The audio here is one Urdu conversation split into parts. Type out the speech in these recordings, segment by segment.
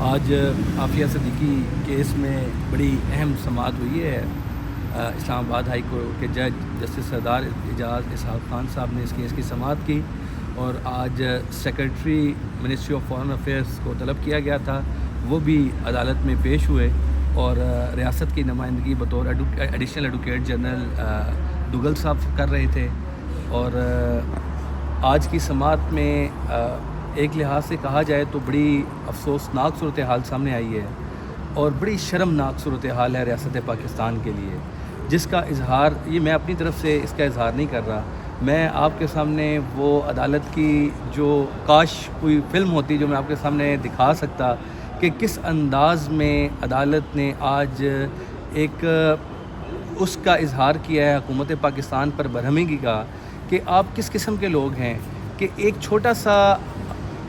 آج عافیہ صدیقی کیس میں بڑی اہم سماعت ہوئی ہے اسلام آباد ہائی کورٹ کے جج جسٹس سردار اعجاز اسحاق خان صاحب نے اس کیس کی سماعت کی، اور آج secretary ministry of foreign affairs کو طلب کیا گیا تھا، وہ بھی عدالت میں پیش ہوئے اور ریاست کی نمائندگی بطور ایڈیشنل ایڈوکیٹ جنرل دوگل صاحب کر رہے تھے۔ اور آج کی سماعت میں ایک لحاظ سے کہا جائے تو بڑی افسوسناک صورتحال سامنے آئی ہے اور بڑی شرمناک صورتحال ہے ریاست پاکستان کے لیے، جس کا اظہار یہ میں اپنی طرف سے اس کا اظہار نہیں کر رہا۔ میں آپ کے سامنے وہ عدالت کی جو کاش کوئی فلم ہوتی جو میں آپ کے سامنے دکھا سکتا کہ کس انداز میں عدالت نے آج ایک اس کا اظہار کیا ہے حکومت پاکستان پر برہمگی کا، کہ آپ کس قسم کے لوگ ہیں کہ ایک چھوٹا سا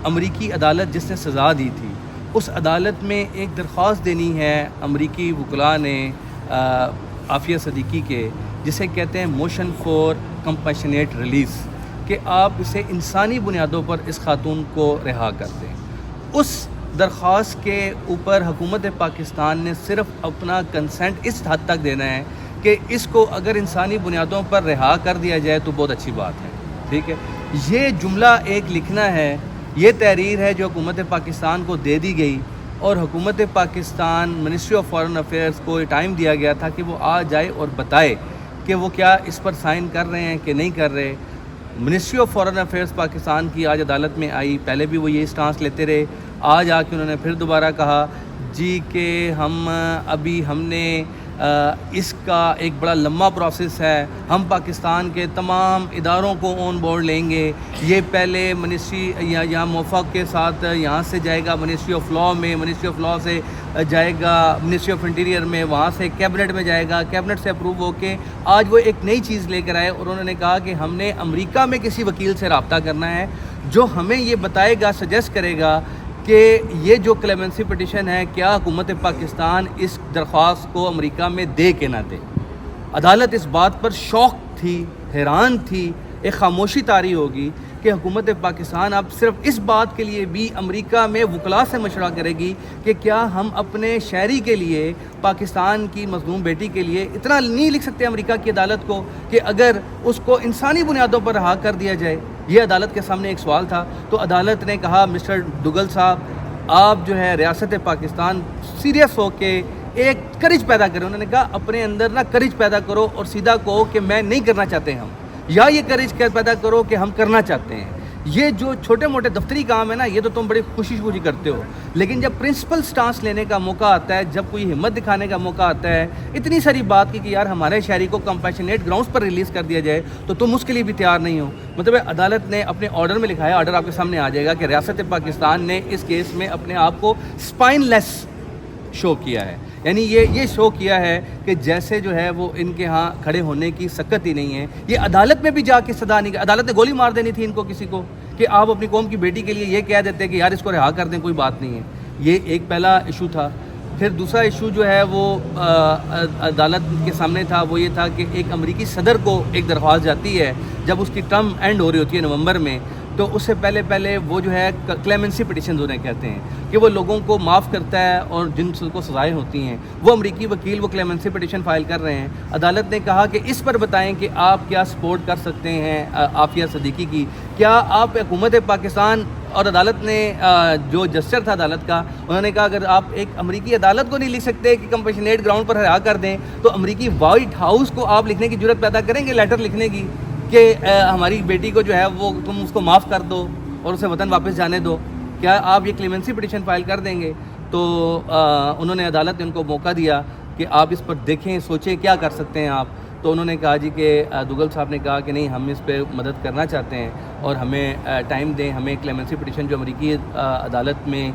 امریکی عدالت جس نے سزا دی تھی، اس عدالت میں ایک درخواست دینی ہے امریکی وکلاء نے عافیہ صدیقی کے، جسے کہتے ہیں موشن فار کمپیشنیٹ ریلیز، کہ آپ اسے انسانی بنیادوں پر اس خاتون کو رہا کر دیں۔ اس درخواست کے اوپر حکومت پاکستان نے صرف اپنا کنسنٹ اس حد تک دینا ہے کہ اس کو اگر انسانی بنیادوں پر رہا کر دیا جائے تو بہت اچھی بات ہے، ٹھیک ہے۔ یہ جملہ ایک لکھنا ہے، یہ تحریر ہے جو حکومت پاکستان کو دے دی گئی، اور حکومت Pakistan ministry of foreign affairs کو ٹائم دیا گیا تھا کہ وہ آ جائے اور بتائے کہ وہ کیا اس پر سائن کر رہے ہیں کہ نہیں کر رہے۔ Ministry of foreign affairs Pakistan کی آج عدالت میں آئی، پہلے بھی وہ یہ سٹانس لیتے رہے، آج آ کے انہوں نے پھر دوبارہ کہا جی کہ ہم نے اس کا ایک بڑا لمبا پروسیس ہے، ہم پاکستان کے تمام اداروں کو آن بورڈ لیں گے، یہ پہلے منسٹری یہاں موفق کے ساتھ یہاں سے جائے گا منسٹری آف لاء میں، منسٹری آف لاء سے جائے گا منسٹری آف انٹیریئر میں، وہاں سے کیبنٹ میں جائے گا، کیبنٹ سے اپروو ہو کے آج وہ ایک نئی چیز لے کر آئے، اور انہوں نے کہا کہ ہم نے امریکہ میں کسی وکیل سے رابطہ کرنا ہے جو ہمیں یہ بتائے گا، سجیسٹ کرے گا کہ یہ جو کلیمنسی پٹیشن ہے کیا حکومت پاکستان اس درخواست کو امریکہ میں دے کہ نہ دے۔ عدالت اس بات پر شوق تھی، حیران تھی، ایک خاموشی طاری ہوگی کہ حکومت پاکستان اب صرف اس بات کے لیے بھی امریکہ میں وکلاء سے مشورہ کرے گی کہ کیا ہم اپنے شہری کے لیے، پاکستان کی مظلوم بیٹی کے لیے اتنا نہیں لکھ سکتے امریکہ کی عدالت کو کہ اگر اس کو انسانی بنیادوں پر رہا کر دیا جائے۔ یہ عدالت کے سامنے ایک سوال تھا، تو عدالت نے کہا مسٹر دوگل صاحب آپ جو ہے ریاست پاکستان سیریس ہو کے ایک کرج پیدا کریں۔ انہوں نے کہا اپنے اندر نہ کرج پیدا کرو اور سیدھا کہو کہ میں نہیں کرنا چاہتے ہم، یا یہ کرج پیدا کرو کہ ہم کرنا چاہتے ہیں۔ یہ جو چھوٹے موٹے دفتری کام ہے نا، یہ تو تم بڑی خوشی کرتے ہو، لیکن جب پرنسپل سٹانس لینے کا موقع آتا ہے، جب کوئی ہمت دکھانے کا موقع آتا ہے، اتنی ساری بات کی کہ یار ہمارے شہری کو کمپیشنیٹ گراؤنڈز پر ریلیز کر دیا جائے، تو تم اس کے لیے بھی تیار نہیں ہو۔ مطلب عدالت نے اپنے آرڈر میں لکھا ہے، آرڈر آپ کے سامنے آ جائے گا، کہ ریاست پاکستان نے اس کیس میں اپنے آپ کو سپائن لیس شو کیا ہے، یعنی یہ شو کیا ہے کہ جیسے جو ہے وہ ان کے ہاں کھڑے ہونے کی سکت ہی نہیں ہے۔ یہ عدالت میں بھی جا کے صدا نہیں، عدالت نے گولی مار دینی تھی ان کو، کسی کو، کہ آپ اپنی قوم کی بیٹی کے لیے یہ کہہ دیتے کہ یار اس کو رہا کر دیں، کوئی بات نہیں ہے۔ یہ ایک پہلا ایشو تھا۔ پھر دوسرا ایشو جو ہے وہ عدالت کے سامنے تھا، وہ یہ تھا کہ ایک امریکی صدر کو ایک درخواست جاتی ہے جب اس کی ٹرم اینڈ ہو رہی ہوتی ہے نومبر میں، تو اس سے پہلے وہ جو ہے کلیمنسی پٹیشنز انہیں کہتے ہیں کہ وہ لوگوں کو معاف کرتا ہے اور جن کو سزائیں ہوتی ہیں، وہ امریکی وکیل وہ کلیمنسی پٹیشن فائل کر رہے ہیں۔ عدالت نے کہا کہ اس پر بتائیں کہ آپ کیا سپورٹ کر سکتے ہیں عافیہ صدیقی کی، کیا آپ حکومت پاکستان اور عدالت نے جو جسٹر تھا عدالت کا، انہوں نے کہا اگر آپ ایک امریکی عدالت کو نہیں لکھ سکتے کہ کمپیشنیٹ گراؤنڈ پر رہا کر دیں، تو امریکی وائٹ ہاؤس کو آپ لکھنے کی جرت پیدا کریں گے، لیٹر لکھنے کی، کہ ہماری بیٹی کو جو ہے وہ تم اس کو معاف کر دو اور اسے وطن واپس جانے دو، کیا آپ یہ کلیمنسی پٹیشن فائل کر دیں گے؟ تو انہوں نے عدالت نے ان کو موقع دیا کہ آپ اس پر دیکھیں، سوچیں کیا کر سکتے ہیں آپ۔ تو انہوں نے کہا جی کہ دوگل صاحب نے کہا کہ نہیں، ہم اس پہ مدد کرنا چاہتے ہیں اور ہمیں ٹائم دیں، ہمیں کلیمنسی پٹیشن جو امریکی عدالت میں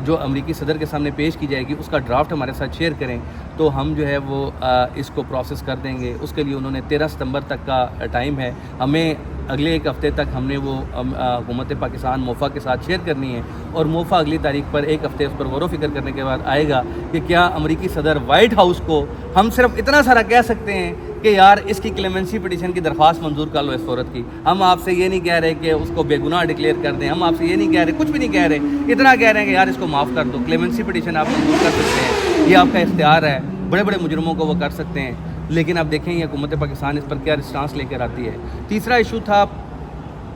جو امریکی صدر کے سامنے پیش کی جائے گی اس کا ڈرافٹ ہمارے ساتھ شیئر کریں، تو ہم جو ہے وہ اس کو پروسیس کر دیں گے۔ اس کے لیے انہوں نے 13 ستمبر تک کا ٹائم ہے، ہمیں اگلے ایک ہفتے تک ہم نے وہ حکومت پاکستان موفا کے ساتھ شیئر کرنی ہے، اور موفا اگلی تاریخ پر ایک ہفتے اس پر غور و فکر کرنے کے بعد آئے گا کہ کیا امریکی صدر وائٹ ہاؤس کو ہم صرف اتنا سارا کہہ سکتے ہیں کہ یار اس کی کلیمنسی پٹیشن کی درخواست منظور کر لو اس عورت کی. ہم آپ سے یہ نہیں کہہ رہے کہ اس کو بے گناہ ڈکلیئر کر دیں, ہم آپ سے یہ نہیں کہہ رہے, کچھ بھی نہیں کہہ رہے, اتنا کہہ رہے ہیں کہ یار اس کو معاف کر دو. کلیمنسی پٹیشن آپ منظور کر سکتے ہیں, یہ آپ کا اختیار ہے, بڑے بڑے مجرموں کو وہ کر سکتے ہیں. لیکن اب دیکھیں یہ حکومت پاکستان اس پر کیا رسپانس لے کر آتی ہے. تیسرا ایشو تھا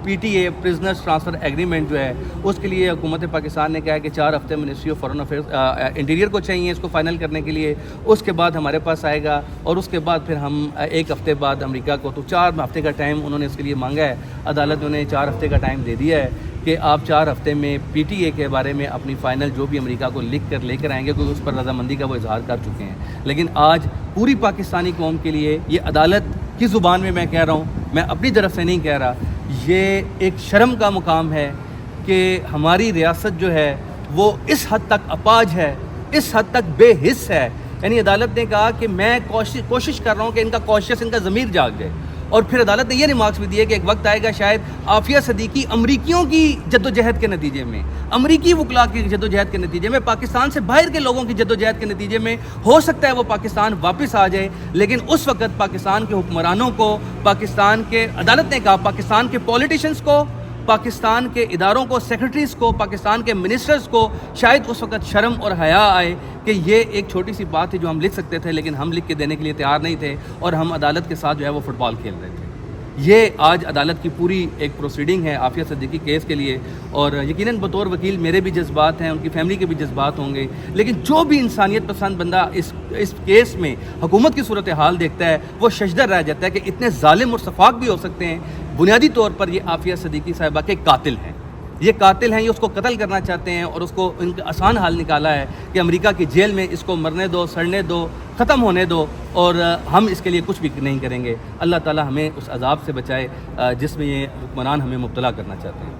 P T A prisoners transfer agreement جو ہے, اس کے لیے حکومت پاکستان نے کہا کہ 4 ہفتے ministry of foreign affairs interior کو چاہیے اس کو فائنل کرنے کے لیے. اس کے بعد ہمارے پاس آئے گا اور اس کے بعد پھر ہم 1 ہفتے بعد امریکہ کو, تو 4 ہفتے کا ٹائم انہوں نے اس کے لیے مانگا ہے. عدالت نے انہیں 4 ہفتے کا ٹائم دے دیا ہے کہ آپ 4 ہفتے میں پی ٹی اے کے بارے میں اپنی فائنل جو بھی امریکہ کو لکھ کر لے کر آئیں گے, کیونکہ اس پر رضامندی کا وہ اظہار کر چکے ہیں. لیکن آج پوری پاکستانی قوم کے لیے یہ عدالت کی زبان میں کہہ رہا ہوں, میں اپنی طرف سے نہیں کہہ رہا, یہ ایک شرم کا مقام ہے کہ ہماری ریاست جو ہے وہ اس حد تک اپاج ہے, اس حد تک بے حس ہے. یعنی عدالت نے کہا کہ میں کوشش کر رہا ہوں کہ ان کا ضمیر جاگ جائے. اور پھر عدالت نے یہ ریمارکس بھی دیے کہ ایک وقت آئے گا شاید عافیہ صدیقی امریکیوں کی جدوجہد کے نتیجے میں, امریکی وکلاء کی جدوجہد کے نتیجے میں, پاکستان سے باہر کے لوگوں کی جدوجہد کے نتیجے میں ہو سکتا ہے وہ پاکستان واپس آ جائے. لیکن اس وقت پاکستان کے حکمرانوں کو, پاکستان کے, عدالت نے کہا پاکستان کے پولیٹیشنز کو, پاکستان کے اداروں کو, سیکرٹریز کو, پاکستان کے منسٹرز کو شاید اس وقت شرم اور حیا آئے کہ یہ ایک چھوٹی سی بات تھی جو ہم لکھ سکتے تھے, لیکن ہم لکھ کے دینے کے لیے تیار نہیں تھے اور ہم عدالت کے ساتھ جو ہے وہ فٹ بال کھیل رہے تھے. یہ آج عدالت کی پوری ایک پروسیڈنگ ہے عافیہ صدیقی کیس کے لیے. اور یقیناً بطور وکیل میرے بھی جذبات ہیں, ان کی فیملی کے بھی جذبات ہوں گے, لیکن جو بھی انسانیت پسند بندہ اس کیس میں حکومت کی صورتحال دیکھتا ہے وہ ششدر رہ جاتا ہے کہ اتنے ظالم اور سفاک بھی ہو سکتے ہیں. بنیادی طور پر یہ عافیہ صدیقی صاحبہ کے قاتل ہیں, یہ قاتل ہیں, یہ اس کو قتل کرنا چاہتے ہیں اور اس کو ان کا آسان حال نکالا ہے کہ امریکہ کی جیل میں اس کو مرنے دو, سڑنے دو, ختم ہونے دو, اور ہم اس کے لیے کچھ بھی نہیں کریں گے. اللہ تعالی ہمیں اس عذاب سے بچائے جس میں یہ حکمران ہمیں مبتلا کرنا چاہتے ہیں.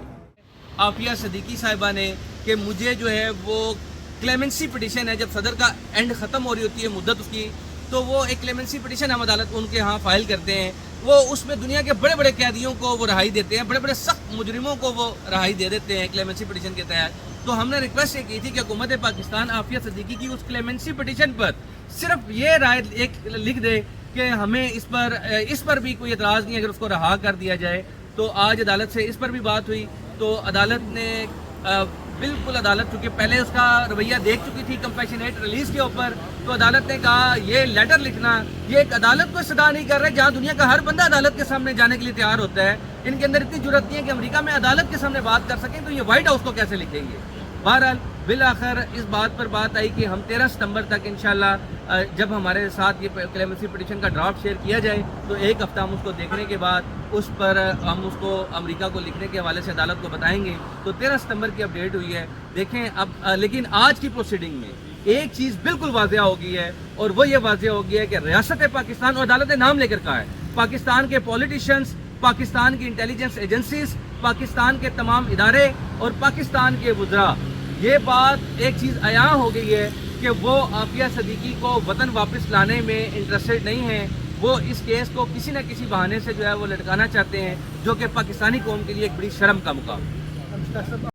عافیہ صدیقی صاحبہ نے کہ مجھے جو ہے وہ کلیمنسی پٹیشن ہے, جب صدر کا اینڈ ختم ہو رہی ہوتی ہے مدت اس کی, تو وہ ایک کلیمنسی پٹیشن ہم عدالت ان کے ہاں فائل کرتے ہیں. وہ اس میں دنیا کے بڑے بڑے قیدیوں کو وہ رہائی دیتے ہیں, بڑے بڑے سخت مجرموں کو وہ رہائی دے دیتے ہیں کلیمنسی پٹیشن کے تحت. تو ہم نے ریکویسٹ یہ کی تھی کہ حکومت پاکستان عافیہ صدیقی کی اس کلیمنسی پٹیشن پر صرف یہ رائے ایک لکھ دے کہ ہمیں اس پر بھی کوئی اعتراض نہیں اگر اس کو رہا کر دیا جائے. تو آج عدالت سے اس پر بھی بات ہوئی, تو عدالت نے بالکل, عدالت چونکہ پہلے اس کا رویہ دیکھ چکی تھی کمپیشنیٹ ریلیز کے اوپر, تو عدالت نے کہا یہ لیٹر لکھنا, یہ ایک عدالت کو استدعا نہیں کر رہے جہاں دنیا کا ہر بندہ عدالت کے سامنے جانے کے لیے تیار ہوتا ہے. ان کے اندر اتنی جرات نہیں ہے کہ امریکہ میں عدالت کے سامنے بات کر سکیں, تو یہ وائٹ ہاؤس کو کیسے لکھیں گے. بہرحال بالآخر اس بات پر بات آئی کہ ہم 13 ستمبر تک انشاءاللہ جب ہمارے ساتھ یہ کلیمنسی پٹیشن کا ڈرافٹ شیئر کیا جائے تو 1 ہفتہ ہم اس کو دیکھنے کے بعد اس پر ہم اس کو امریکہ کو لکھنے کے حوالے سے عدالت کو بتائیں گے. تو 13 ستمبر کی اپڈیٹ ہوئی ہے, دیکھیں اب. لیکن آج کی پروسیڈنگ میں ایک چیز بالکل واضح ہو گئی ہے, اور وہ یہ واضح ہو گیا ہے کہ ریاست پاکستان, اور عدالت نے نام لے کر کہا ہے, پاکستان کے پولیٹیشینز, پاکستان کی انٹیلیجنس ایجنسیز, پاکستان کے تمام ادارے اور پاکستان کے وزراء, یہ بات ایک چیز عیاں ہو گئی ہے کہ وہ عافیہ صدیقی کو وطن واپس لانے میں انٹرسٹڈ نہیں ہیں. وہ اس کیس کو کسی نہ کسی بہانے سے جو ہے وہ لٹکانا چاہتے ہیں, جو کہ پاکستانی قوم کے لیے ایک بڑی شرم کا مقام ہے.